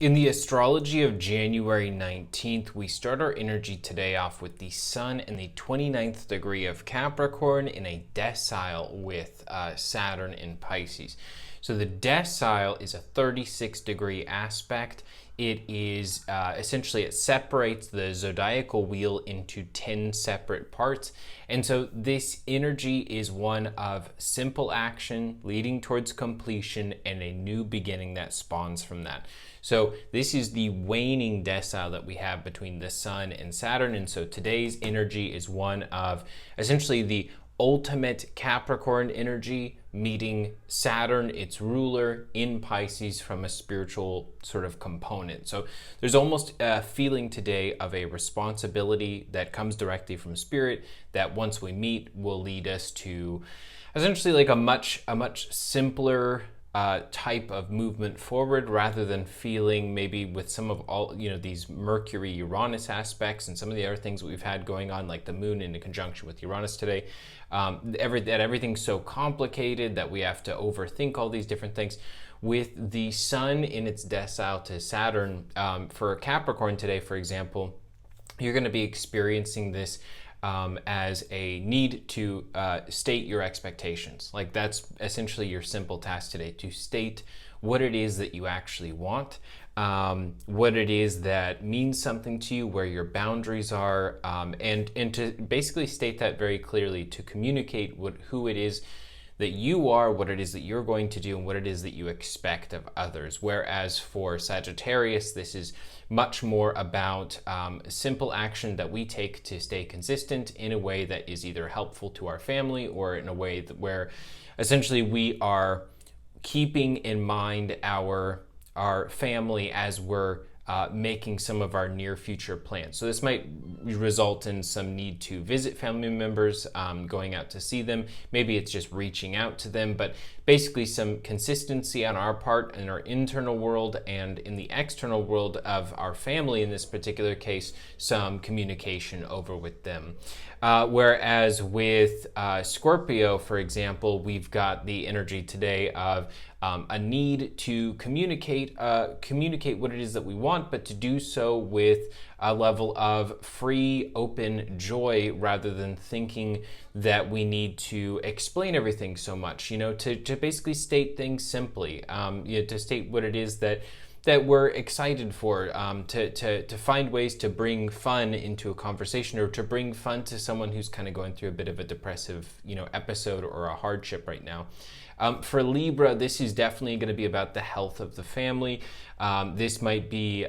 In the astrology of January 19th, we start our energy today off with the Sun in the 29th degree of Capricorn in a decile with Saturn in Pisces. So the decile is a 36-degree aspect. It is essentially, it separates the zodiacal wheel into 10 separate parts. And so this energy is one of simple action leading towards completion and a new beginning that spawns from that. So this is the waning decile that we have between the Sun and Saturn. And so today's energy is one of essentially the ultimate Capricorn energy meeting Saturn, its ruler, in Pisces from a spiritual sort of component. So there's almost a feeling today of a responsibility that comes directly from spirit that once we meet will lead us to essentially like a much simpler type of movement forward, rather than feeling maybe with some of all these Mercury Uranus aspects and some of the other things that we've had going on, like the moon in conjunction with Uranus today, that everything's so complicated that we have to overthink all these different things. With the Sun in its decile to Saturn, for Capricorn today, for example, you're going to be experiencing this as a need to state your expectations. Like, that's essentially your simple task today, to state what it is that you actually want, what it is that means something to you, where your boundaries are, and to basically state that very clearly, to communicate who it is that you are, what it is that you're going to do, and what it is that you expect of others. Whereas for Sagittarius, this is much more about simple action that we take to stay consistent in a way that is either helpful to our family, or in a way where essentially we are keeping in mind our family as we're making some of our near future plans. So this might result in some need to visit family members, going out to see them. Maybe it's just reaching out to them, but basically some consistency on our part in our internal world, and in the external world of our family, in this particular case, some communication over with them. Whereas with Scorpio, for example, we've got the energy today of a need to communicate what it is that we want, but to do so with a level of free, open joy, rather than thinking that we need to explain everything so much. To basically state things simply, to state what it is that we're excited for, to find ways to bring fun into a conversation, or to bring fun to someone who's kind of going through a bit of a depressive, episode or a hardship right now. For Libra, this is definitely going to be about the health of the family. This might be,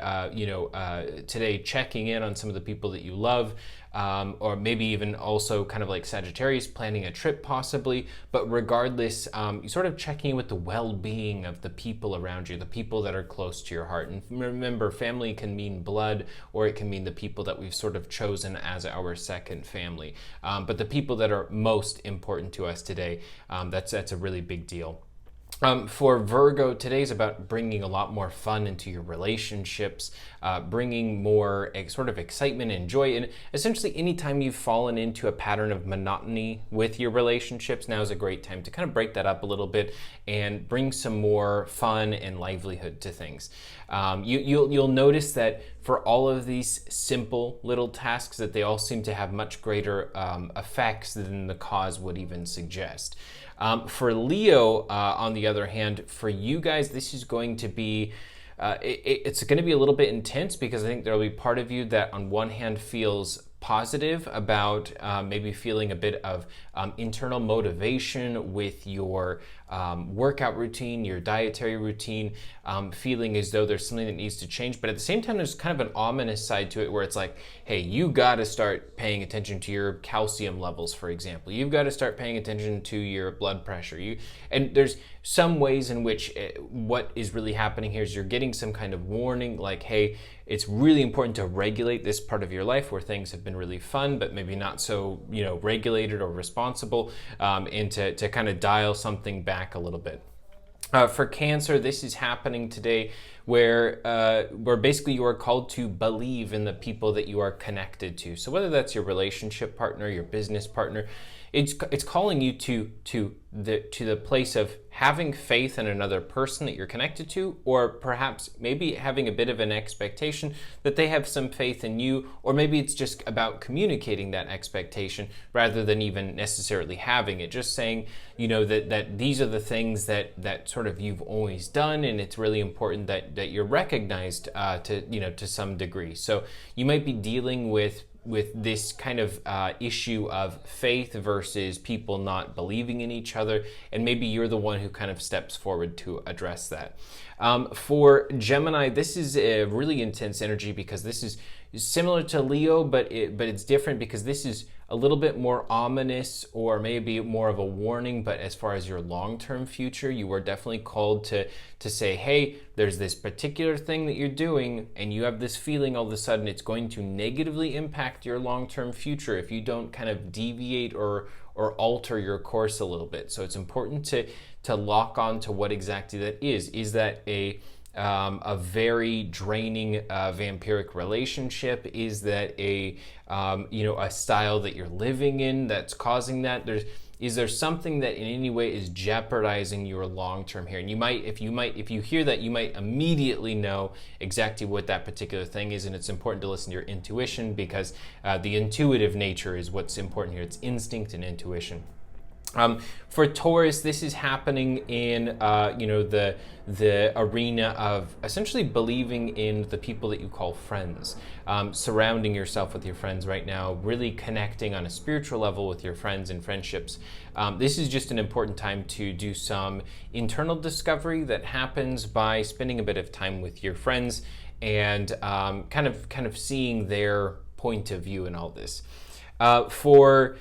today checking in on some of the people that you love, or maybe even also kind of like Sagittarius, planning a trip possibly. But regardless, you're sort of checking in with the well-being of the people around you, the people that are close to your heart. And remember, family can mean blood, or it can mean the people that we've sort of chosen as our second family. But the people that are most important to us today, that's a really big deal. For Virgo, today's about bringing a lot more fun into your relationships, bringing more sort of excitement and joy. And essentially, anytime you've fallen into a pattern of monotony with your relationships, now is a great time to kind of break that up a little bit and bring some more fun and livelihood to things. You'll notice that for all of these simple little tasks, that they all seem to have much greater effects than the cause would even suggest. For Leo, on the other hand, for you guys, this is going to be, it's going to be a little bit intense, because I think there'll be part of you that on one hand feels positive about maybe feeling a bit of internal motivation with your workout routine, your dietary routine, feeling as though there's something that needs to change. But at the same time, there's kind of an ominous side to it, where it's like, hey, you got to start paying attention to your calcium levels, for example. You've got to start paying attention to your blood pressure. And there's some ways in which what is really happening here is you're getting some kind of warning, like, hey, it's really important to regulate this part of your life where things have been really fun, but maybe not so, regulated or responsible, and to kind of dial something back a little bit. For Cancer, this is happening today where basically you are called to believe in the people that you are connected to. So whether that's your relationship partner, your business partner, it's calling you to the place of, having faith in another person that you're connected to, or perhaps maybe having a bit of an expectation that they have some faith in you, or maybe it's just about communicating that expectation rather than even necessarily having it. Just saying, that these are the things that sort of you've always done, and it's really important that you're recognized to some degree. So you might be dealing with this kind of issue of faith versus people not believing in each other, and maybe you're the one who kind of steps forward to address that. For Gemini, this is a really intense energy because this is similar to Leo, but it's different because this is a little bit more ominous, or maybe more of a warning. But as far as your long-term future, you are definitely called to say, hey, there's this particular thing that you're doing, and you have this feeling all of a sudden it's going to negatively impact your long-term future if you don't kind of deviate or alter your course a little bit. So it's important to lock on to what exactly that is. Is that a very draining vampiric relationship? Is that a style that you're living in that's causing that? Is there something that in any way is jeopardizing your long term here? And if you hear that, you might immediately know exactly what that particular thing is. And it's important to listen to your intuition, because the intuitive nature is what's important here. It's instinct and intuition. For Taurus, this is happening in the arena of essentially believing in the people that you call friends, surrounding yourself with your friends right now, really connecting on a spiritual level with your friends and friendships. This is just an important time to do some internal discovery that happens by spending a bit of time with your friends and kind of seeing their point of view in all this. For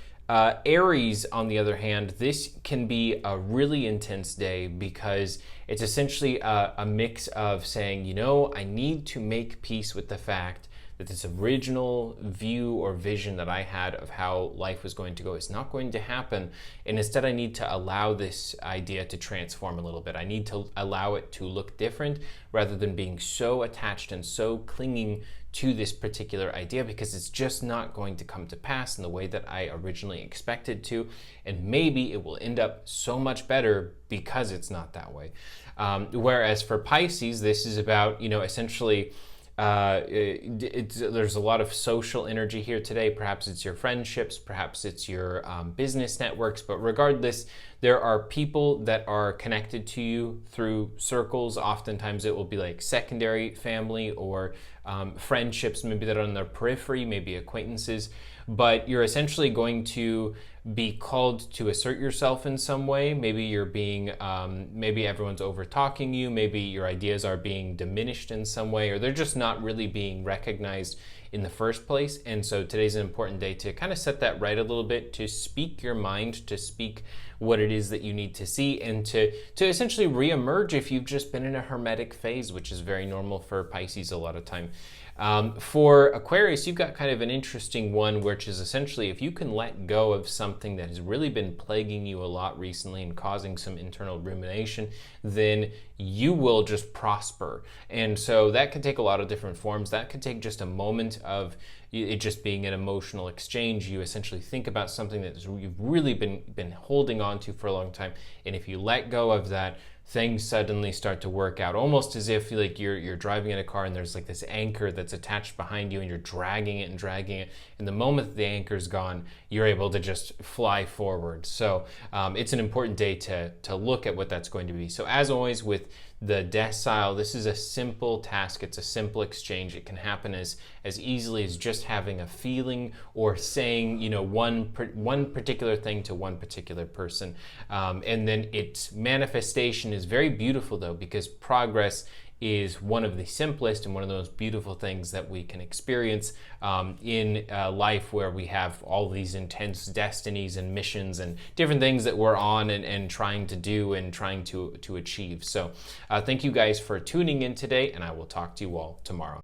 Aries, on the other hand, this can be a really intense day because it's essentially a mix of saying, I need to make peace with the fact that this original view or vision that I had of how life was going to go is not going to happen. And instead, I need to allow this idea to transform a little bit. I need to allow it to look different rather than being so attached and so clinging to this particular idea, because it's just not going to come to pass in the way that I originally expected to. And maybe it will end up so much better because it's not that way. Whereas for Pisces, this is about, essentially, there's a lot of social energy here today. Perhaps it's your friendships, perhaps it's your business networks, but regardless, there are people that are connected to you through circles. Oftentimes it will be like secondary family or friendships, maybe that are on the periphery, maybe acquaintances, but you're essentially going to be called to assert yourself in some way. Maybe you're being, maybe everyone's over talking you, maybe your ideas are being diminished in some way, or they're just not really being recognized in the first place. And so today's an important day to kind of set that right a little bit, to speak your mind, to speak what it is that you need to see, and to essentially reemerge if you've just been in a hermetic phase, which is very normal for Pisces a lot of time. For Aquarius, you've got kind of an interesting one, which is essentially if you can let go of something that has really been plaguing you a lot recently and causing some internal rumination, then you will just prosper. And so that could take a lot of different forms. That could take just a moment of it just being an emotional exchange. You essentially think about something that you've really been holding on to for a long time, and if you let go of that, things suddenly start to work out, almost as if like you're driving in a car and there's like this anchor that's attached behind you and you're dragging it, and the moment that the anchor's gone, you're able to just fly forward. So it's an important day to look at what that's going to be. So as always with the decile, this is a simple task. It's a simple exchange. It can happen as easily as just having a feeling or saying, one particular thing to one particular person. And then its manifestation is very beautiful though, because progress is one of the simplest and one of those beautiful things that we can experience in life, where we have all these intense destinies and missions and different things that we're on and trying to do and trying to achieve. So thank you guys for tuning in today, and I will talk to you all tomorrow.